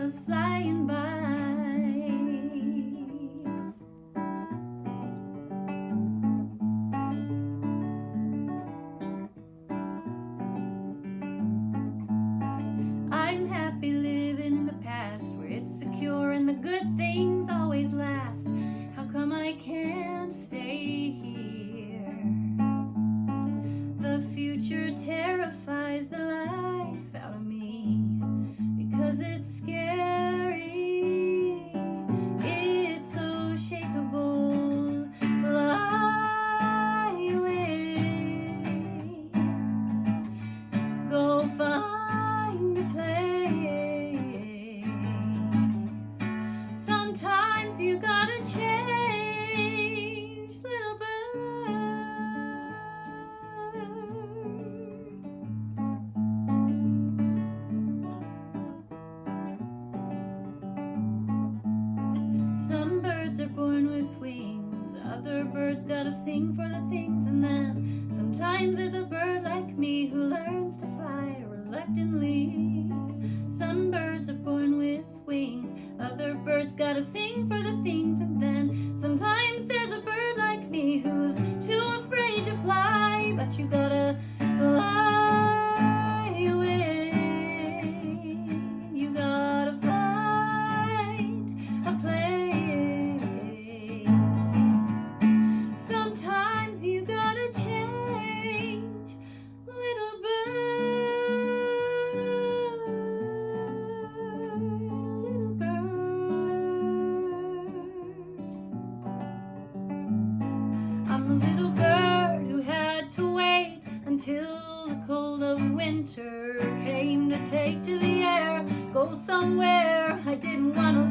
was flying by. I'm happy living in the past, where it's secure and the good things always last. How come I can't stay here? The future terrifies the life out of me, because it's scary, it's so shakeable. Fly away, go find a place. Sometimes you gotta change, little bird. Some birds are born with wings, other birds gotta sing for the things, and then sometimes there's a bird like me who learns to fly reluctantly. Some birds are born with wings, other birds gotta sing for the things, and then sometimes there's a bird like me who's too afraid to fly, but you gotta fly away. You gotta find a place. Sometimes you gotta change, little bird, little bird. I'm a little bird who had to wait until the cold of winter came to take to the air, go somewhere I didn't want to